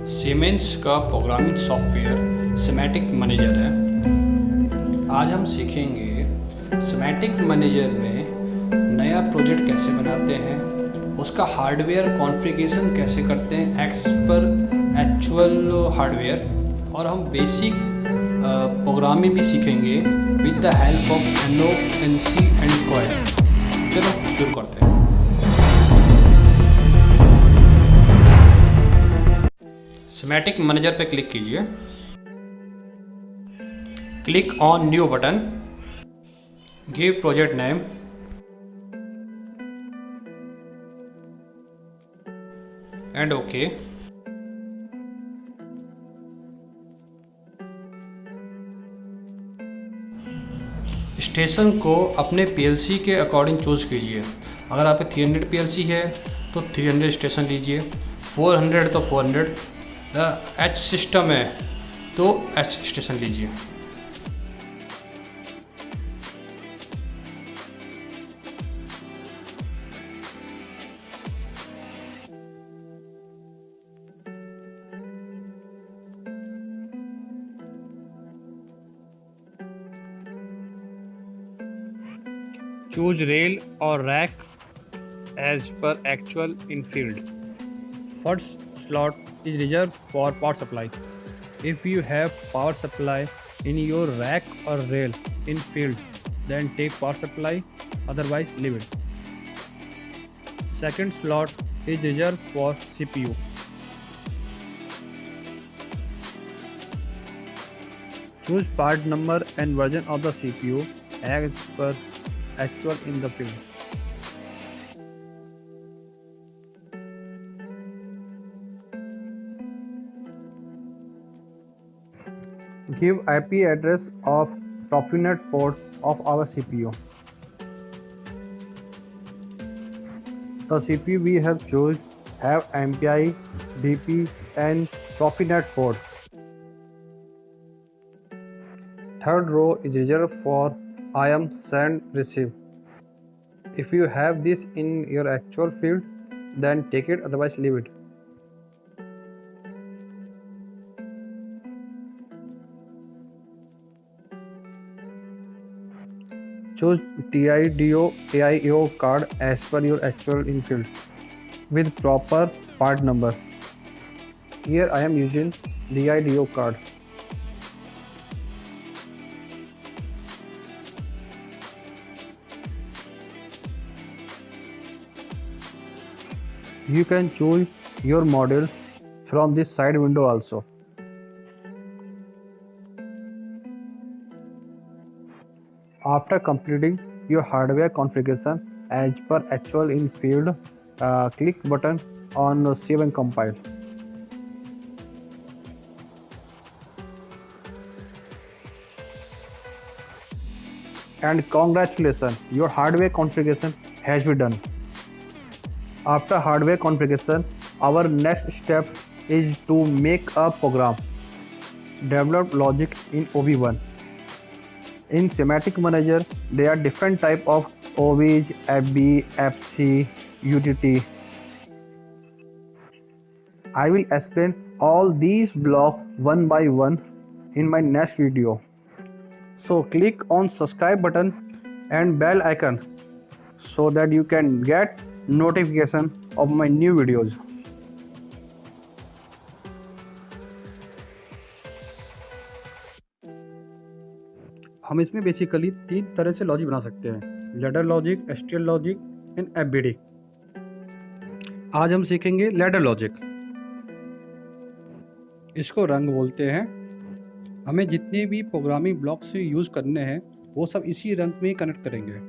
Siemens का programming software semantic manager है। आज हम सीखेंगे सिमेटिक मैनेजर में नया प्रोजेक्ट कैसे बनाते हैं, उसका हार्डवेयर कॉन्फ़िगरेशन कैसे करते हैं एज पर एक्चुअल हार्डवेयर, और हम बेसिक प्रोग्रामिंग भी सीखेंगे with the help of NO, NC and coil. चलो शुरू करते हैं। सिमेटिक मैनेजर पे क्लिक कीजिए। Click on new button, give project name and okay. Station को अपने PLC के अकॉर्डिंग चूज कीजिए। अगर आपके 300 PLC है तो 300 स्टेशन लीजिए, 400 तो 400, H सिस्टम है तो H स्टेशन लीजिए। Choose rail or rack as per actual in field. First slot is reserved for power supply. If you have power supply in your rack or rail in field, then take power supply, otherwise leave it. Second slot is reserved for CPU. Choose part number and version of the CPU as per actual in the field. Give IP address of Profinet port of our CPU. The CPU we have chosen have MPI, DP and Profinet port. Third row is reserved for IM send receive. If you have this in your actual field, then take it, otherwise leave it. Choose TIDO AIO card as per your actual in field with proper part number. Here I am using DIDO card. You can choose your model from this side window also. After completing your hardware configuration as per actual in field, click button on Save and Compile. And congratulations, your hardware configuration has been done. After hardware configuration, our next step is to make a program. Develop logic in OV1. In Semantic Manager, there are different type of OVs, FB, FC, UTT. I will explain all these blocks one by one in my next video. So click on subscribe button and bell icon so that you can get notification of my new videos. हम इसमें basically 3 तरह से logic बना सकते हैं: ladder logic, STL logic and FBD। आज हम सीखेंगे लैडर लॉजिक। इसको रंग बोलते हैं। हमें जितने भी प्रोग्रामिंग ब्लॉक से यूज़ करने हैं वो सब इसी रंग में कनेक्ट करेंगे,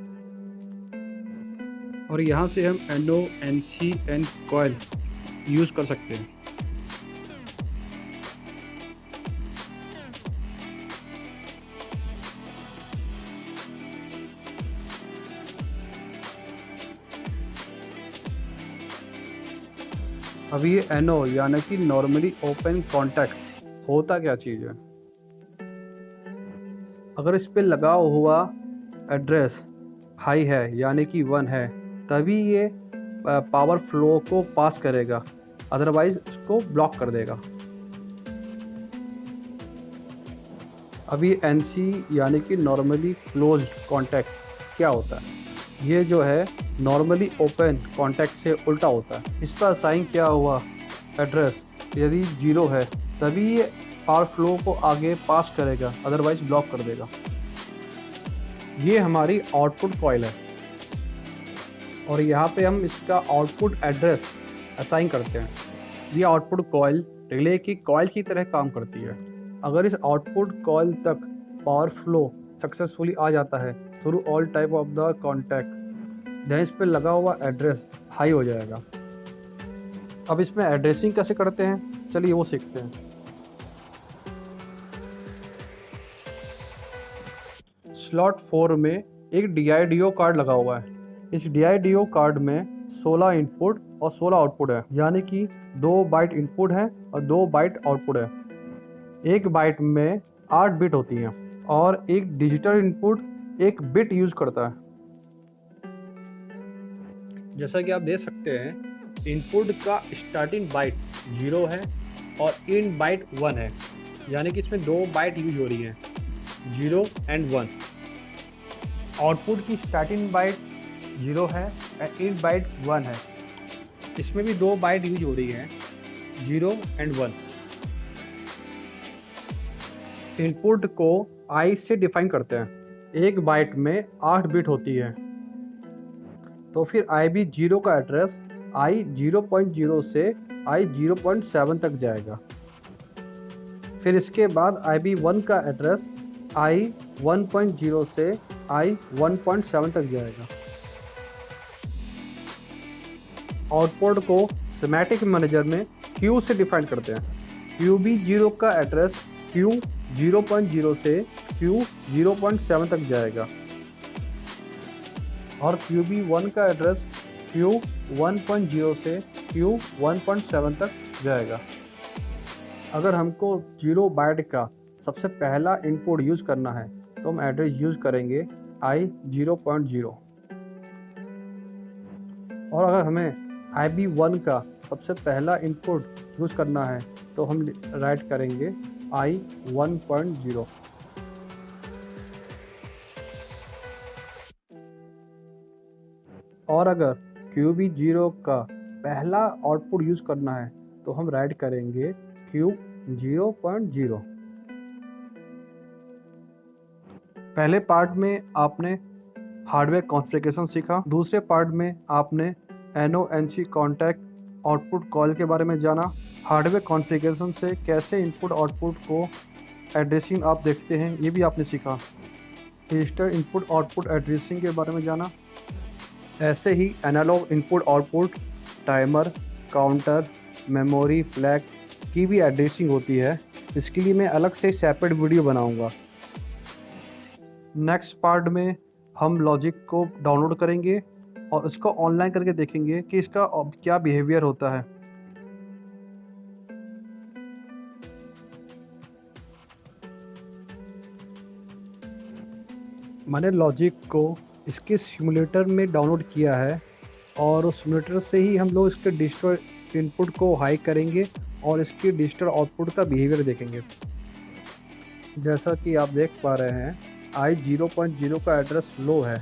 और यहाँ से हम NO, NC and coil use कर सकते हैं। अब ये NO यानी कि नॉर्मली ओपन कॉन्टैक्ट होता क्या चीज़ है? अगर इस पे लगा हुआ एड्रेस हाई है यानी कि 1 है, तभी ये पावर फ्लो को पास करेगा, अदरवाइज इसको ब्लॉक कर देगा। अभी NC यानी कि नॉर्मली क्लोज्ड कॉन्टैक्ट क्या होता है? ये जो है नॉर्मली ओपन कॉन्टैक्ट से उल्टा होता है। इस पर असाइन क्या हुआ एड्रेस यदि 0 है तभी ये पावर फ्लो को आगे पास करेगा, अदरवाइज ब्लॉक कर देगा। ये हमारी आउटपुट कॉइल है और यहाँ पे हम इसका आउटपुट एड्रेस असाइन करते हैं। ये आउटपुट कॉइल रिले की कॉइल की तरह काम करती है। अगर इस आउटपुट कॉइल तक पावर फ्लो सक्सेसफुली आ जाता है through all type of the contact, then इस पे लगा हुआ एड्रेस हाई हो जाएगा। अब इसमें एड्रेसिंग कैसे करते हैं, चलिए वो सीखते हैं। स्लॉट 4 में एक DIDO कार्ड लगा हुआ है। इस DIDO कार्ड में 16 इनपुट और 16 आउटपुट है, यानी कि 2 बाइट इनपुट है और 2 बाइट आउटपुट है। एक बाइट में 8 बिट होती हैं और एक डिजिटल इनपुट 1 बिट यूज करता है। जैसा कि आप देख सकते हैं इनपुट का स्टार्टिंग बाइट 0 है और एंड बाइट 1 है, यानी कि इसमें 2 बाइट यूज हो रही हैं, 0 एंड 1। आउटपुट की स्टार्टिंग बाइट 0 है और एंड बाइट 1 है, इसमें भी 2 बाइट यूज हो रही हैं, 0 एंड 1। इनपुट को I से डिफाइन करते हैं। एक बाइट में 8 बिट होती है, तो फिर IB0 का एड्रेस I0.0 से I0.7 तक जाएगा। फिर इसके बाद IB1 का एड्रेस I1.0 से I1.7 तक जाएगा। आउटपुट को सेमेटिक मैनेजर में Q से डिफाइन करते हैं। QB0 का एड्रेस Q0.0 से Q0.7 तक जाएगा और QB1 का एड्रेस Q1.0 से Q1.7 तक जाएगा। अगर हमको 0 बाइट का सबसे पहला इनपुट यूज़ करना है तो हम एड्रेस यूज़ करेंगे I0.0 और अगर हमें IB1 का सबसे पहला इनपुट यूज़ करना है तो हम राइट करेंगे I1.0। और अगर QB0 का पहला आउटपुट यूज़ करना है तो हम राइट करेंगे Q0.0। पहले पार्ट में आपने हार्डवेयर कॉन्फ़िगरेशन सीखा, दूसरे पार्ट में आपने NO/NC कॉन्टैक्ट आउटपुट कॉइल के बारे में जाना। हार्डवेयर कॉन्फ़िगरेशन से कैसे इनपुट आउटपुट को एड्रेसिंग आप देखते हैं ये भी आपने सीखा। रजिस्टर इनपुट आउटपुट एड्रेसिंग के बारे में जाना। ऐसे ही analogue input output, timer, counter, memory, flag की भी एड्रेसिंग होती है। इसके लिए मैं अलग से सेपरेट वीडियो बनाऊंगा। नेक्स्ट पार्ट में हम लॉजिक को डाउनलोड करेंगे और इसको ऑनलाइन करके देखेंगे कि इसका क्या बिहेवियर होता है। मैंने लॉजिक को इसके सिमुलेटर में डाउनलोड किया है और उस सिमुलेटर से ही हम लोग इसके डिजिटल इनपुट को हाई करेंगे और इसके डिजिटल आउटपुट का बिहेवियर देखेंगे। जैसा कि आप देख पा रहे हैं I0.0 का एड्रेस लो है,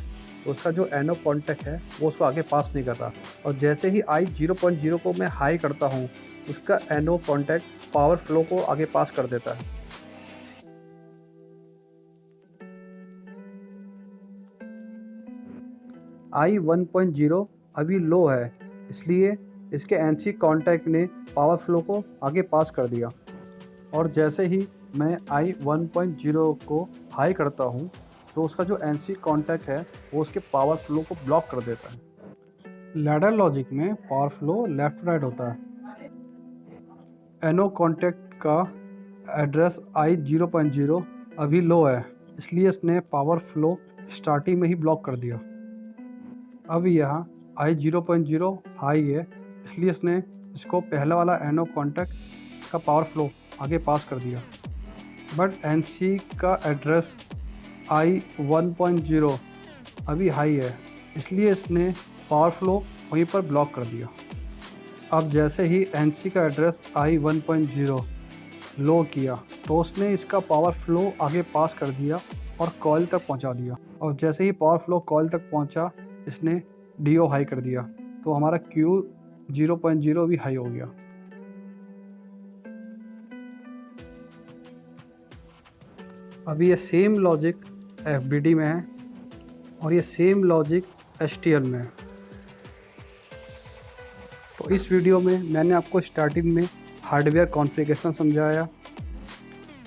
तो उसका जो NO कॉन्टैक्ट है वो उसको आगे पास नहीं कर रहा, और जैसे ही I0.0 को मैं हाई करता हूँ उसका NO कॉन्टैक्ट पावर फ्लो को आगे पास कर देता है। I1.0 अभी लो है, इसलिए इसके NC कॉन्टैक्ट ने पावर फ्लो को आगे पास कर दिया, और जैसे ही मैं I1.0 को हाई करता हूँ तो उसका जो NC कॉन्टैक्ट है वो उसके पावर फ्लो को ब्लॉक कर देता है। लैडर लॉजिक में पावर फ्लो लेफ्ट राइट होता है। NO कॉन्टैक्ट का एड्रेस I0.0 अभी लो है, इसलिए इसने पावर फ्लो स्टार्टिंग में ही ब्लॉक कर दिया। अब यहाँ I0.0 हाई है, इसलिए इसने इसको पहला वाला NO कॉन्टैक्ट का पावर फ्लो आगे पास कर दिया। बट NC का एड्रेस I1.0 अभी हाई है, इसलिए इसने पावर फ्लो वहीं पर ब्लॉक कर दिया। अब जैसे ही NC का एड्रेस I1.0 लो किया तो उसने इसका पावर फ्लो आगे पास कर दिया और कॉइल तक पहुंचा दिया, और जैसे ही पावर फ्लो कॉइल तक पहुंचा इसने DO हाई कर दिया, तो हमारा Q 0.0 भी हाई हो गया। अभी ये सेम लॉजिक FBD में है और ये सेम लॉजिक STL में है। तो इस वीडियो में मैंने आपको स्टार्टिंग में हार्डवेयर कॉन्फ़िगरेशन समझाया,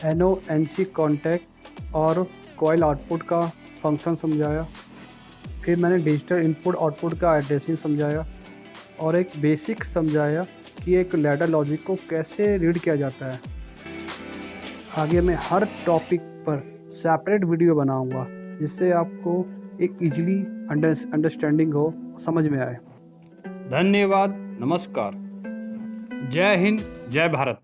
NO/NC कॉन्टैक्ट और कॉइल आउटपुट का फंक्शन समझाया, फिर मैंने डिजिटल इनपुट आउटपुट का एड्रेसिंग समझाया और एक बेसिक समझाया कि एक लैडर लॉजिक को कैसे रीड किया जाता है। आगे मैं हर टॉपिक पर सेपरेट वीडियो बनाऊंगा जिससे आपको एक इजीली अंडरस्टैंडिंग हो, समझ में आए। धन्यवाद, नमस्कार, जय हिंद, जय भारत।